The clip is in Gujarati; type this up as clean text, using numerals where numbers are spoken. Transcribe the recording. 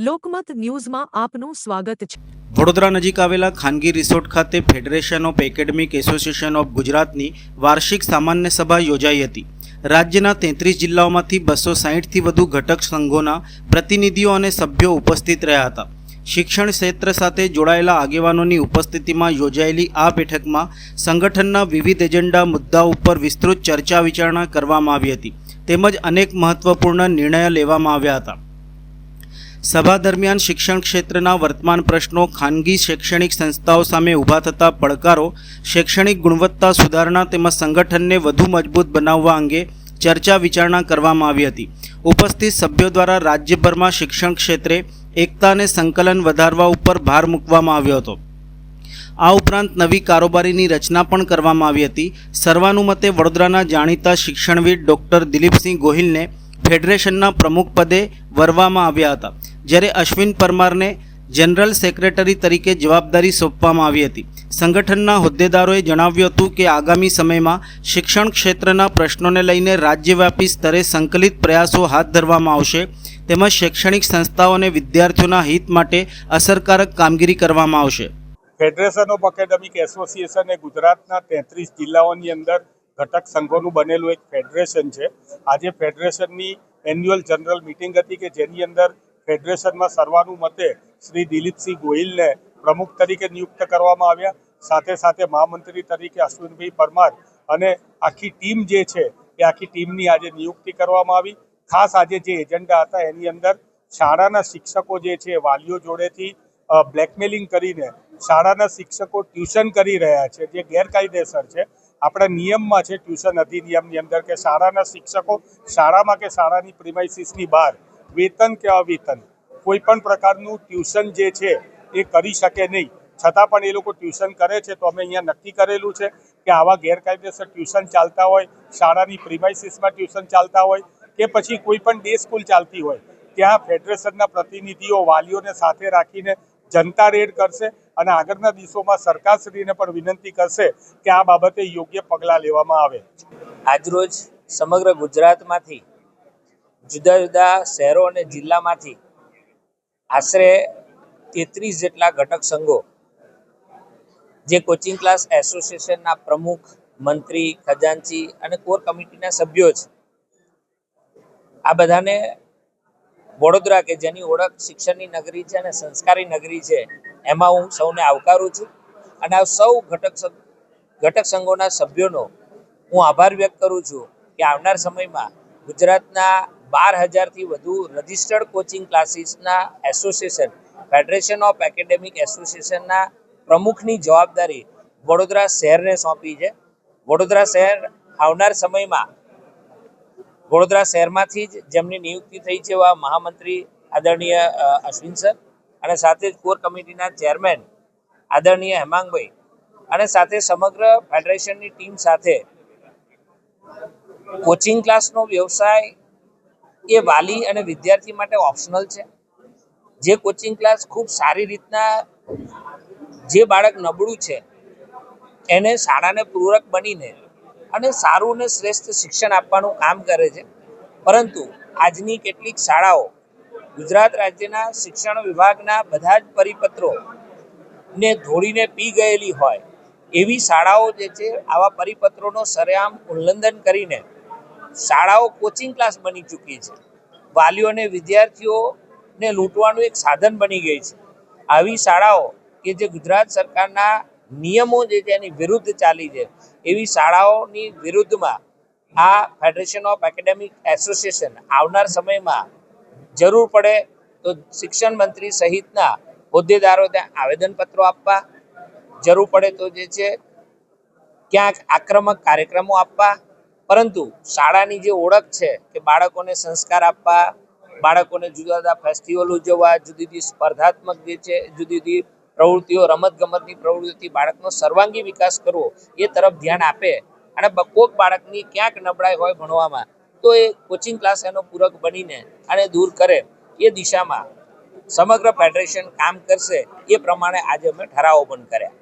લોકમત ન્યૂઝમાં આપનું સ્વાગત છે। વડોદરા નજીક આવેલા ખાનગી રિસોર્ટ ખાતે federation of academic association of ગુજરાતની વાર્ષિક સામાન્ય સભા યોજાઈ હતી। રાજ્યના 33 જિલ્લાઓમાંથી 260થી વધુ ઘટક સંઘોના પ્રતિનિધિઓ અને સભ્યો ઉપસ્થિત રહ્યા હતા। શિક્ષણ ક્ષેત્ર સાથે જોડાયેલા આગેવાનોની ઉપસ્થિતિમાં યોજાયેલી આ બેઠકમાં સંગઠનના વિવિધ એજન્ડા મુદ્દાઓ ઉપર વિસ્તૃત ચર્ચા વિચારણા કરવામાં આવી હતી તેમજ અનેક મહત્વપૂર્ણ નિર્ણયો લેવામાં આવ્યા હતા। સભા દરમિયાન શિક્ષણ ક્ષેત્રના વર્તમાન પ્રશ્નો, ખાનગી શૈક્ષણિક સંસ્થાઓ સામે ઊભા થતા પડકારો, શૈક્ષણિક ગુણવત્તા સુધારણા તેમજ સંગઠનને વધુ મજબૂત બનાવવા અંગે ચર્ચા વિચારણા કરવામાં આવી હતી। ઉપસ્થિત સભ્યો દ્વારા રાજ્યભરમાં શિક્ષણ ક્ષેત્રે એકતા અને સંકલન વધારવા ઉપર ભાર મૂકવામાં આવ્યો હતો। આ ઉપરાંત નવી કારોબારીની રચના પણ કરવામાં આવી હતી। સર્વાનુમતે વડોદરાના જાણીતા શિક્ષણવિદ ડૉક્ટર દિલીપસિંહ ગોહિલને ફેડરેશનના પ્રમુખ પદે વરવામાં આવ્યા હતા, જ્યારે અશ્વિન પરમારને જનરલ સેક્રેટરી તરીકે જવાબદારી સોંપવામાં આવી હતી। સંગઠનના હોદ્દેદારોએ જણાવ્યું હતું કે આગામી સમયમાં શિક્ષણ ક્ષેત્રના પ્રશ્નોને લઈને રાજ્યવ્યાપી સ્તરે સંકલિત પ્રયાસો હાથ ધરવામાં આવશે તેમજ શૈક્ષણિક સંસ્થાઓ અને વિદ્યાર્થીઓના હિત માટે અસરકારક કામગીરી કરવામાં આવશે। ફેડરેશન ઓફ એકેડેમિક એસોસિએશન એ ગુજરાતના 33 જિલ્લાઓની અંદર ઘટક સંઘોનું બનેલું એક ફેડરેશન છે। આજે ફેડરેશનની એન્યુઅલ જનરલ મિટિંગ હતી કે જેની અંદર ફેડરેશનમાં સર્વાનુમતે શ્રી દિલીપસિંહ ગોહિલને પ્રમુખ તરીકે નિયુક્ત કરવામાં આવ્યા। સાથે સાથે મહામંત્રી તરીકે અશ્વિનભાઈ પરમાર અને આખી ટીમ જે છે એ આખી ટીમની આજે નિયુક્તિ કરવામાં આવી। ખાસ આજે જે એજન્ડા હતા એની અંદર શાળાના શિક્ષકો જે છે વાલીઓ જોડેથી બ્લેકમેલિંગ કરીને શાળાના શિક્ષકો ટ્યુશન કરી રહ્યા છે, જે ગેરકાયદેસર છે। આપણા નિયમમાં છે ટ્યુશન અધિનિયમની અંદર કે શાળાના શિક્ષકો શાળામાં કે શાળાની પ્રિમાઇસીસની બહાર વેતન કે અવેતન કોઈ પણ પ્રકારનું ટ્યુશન જે છે એ કરી શકે નહીં। છતાં પણ એ લોકો ટ્યુશન કરે છે તો અમે અહીંયા નક્કી કરેલું છે કે આવા ગેરકાયદેસર ટ્યુશન ચાલતા હોય, શાળાની પ્રિમાઇસીસમાં ટ્યુશન ચાલતા હોય કે પછી કોઈ પણ ડે સ્કૂલ ચાલતી હોય, ત્યાં ફેડરેશનના પ્રતિનિધિઓ વાલીઓને સાથે રાખીને જનતા રેડ કરશે અને આગળના દિવસોમાં સરકારશ્રીને પણ વિનંતી કરશે કે આ બાબતે યોગ્ય પગલાં લેવામાં આવે। આજરોજ સમગ્ર ગુજરાતમાંથી જુદા જુદા શહેરો અને જિલ્લામાંથી આશરે 33 જેટલા ઘટક સંઘો જે કોચિંગ ક્લાસ એસોસિએશનના પ્રમુખ, મંત્રી, ખજાનચી અને કોર કમિટીના સભ્યો છે, આ બધાને વડોદરા કે જેની ઓળખ શિક્ષણની નગરી છે અને સંસ્કારી નગરી છે એમાં હું સૌને આવકારું છું અને આ સૌ ઘટક સંઘોના સભ્યોનો હું આભાર વ્યક્ત કરું છું કે આવનાર સમયમાં ગુજરાતના 12,000થી વધુ રજિસ્ટર્ડ કોચિંગ ક્લાસીસના એસોસિએશન ફેડરેશન ઓફ એકેડેમિક એસોસિએશનના પ્રમુખની જવાબદારી વડોદરા શહેરને સોંપી છે। વડોદરા શહેર આવનાર સમયમાં વડોદરા શહેરમાંથી જ જેમની નિયુક્તિ થઈ છે એવા મહામંત્રી આદરણીય અશ્વિન સર અને સાથે જ કોર કમિટીના ચેરમેન આદરણીય હેમાંગભાઈ અને સાથે સમગ્ર ફેડરેશનની ટીમ સાથે કોચિંગ ક્લાસનો વ્યવસાય એ વાલી અને વિદ્યાર્થી માટે ઓપ્શનલ છે। જે કોચિંગ ક્લાસ ખૂબ સારી રીતના જે બાળક નબળું છે એને શાળાને પૂરક બનીને અને સારું ને શ્રેષ્ઠ શિક્ષણ આપવાનું કામ કરે છે, પરંતુ આજની કેટલીક શાળાઓ ગુજરાત રાજ્યના શિક્ષણ વિભાગના બધા જ પરિપત્રોને ધોળીને પી ગયેલી હોય એવી શાળાઓ જે છે આવા પરિપત્રોનો સરેઆમ ઉલ્લંઘન કરીને શાળાઓ કોચિંગ ક્લાસ બની ચૂકી છે, વાલીઓ અને વિદ્યાર્થીઓને લૂંટવાનું એક સાધન બની ગઈ છે। આવી શાળાઓ કે જે ગુજરાત સરકારના નિયમો જે છે એની વિરુદ્ધ ચાલી છે એવી શાળાઓની વિરુદ્ધમાં આ ફેડરેશન ઓફ એકેડેમિક એસોસિએશન આવનાર સમયમાં જરૂર પડે તો શિક્ષણ મંત્રી સહિતના હોદ્દેદારો ત્યાં આવેદનપત્રો આપવા, જરૂર પડે તો જે છે ક્યાંક આક્રમક કાર્યક્રમો આપવા, પરંતુ શાળાની જે ઓળખ છે કે બાળકોને સંસ્કાર આપવા, બાળકોને જુદા જુદા ફેસ્ટિવલ ઉજવવા, જુદી જુદી સ્પર્ધાત્મક જે છે જુદી જુદી પ્રવૃત્તિઓ, રમતગમતની પ્રવૃત્તિથી બાળકનો સર્વાંગી વિકાસ કરવો એ તરફ ધ્યાન આપે અને કોઈક બાળકની ક્યાંક નબળાઈ હોય ભણવામાં તો એ કોચિંગ ક્લાસ એનો પૂરક બનીને અને દૂર કરે એ દિશામાં સમગ્ર ફેડરેશન કામ કરશે, એ પ્રમાણે આજે અમે ઠરાવો પણ કર્યા।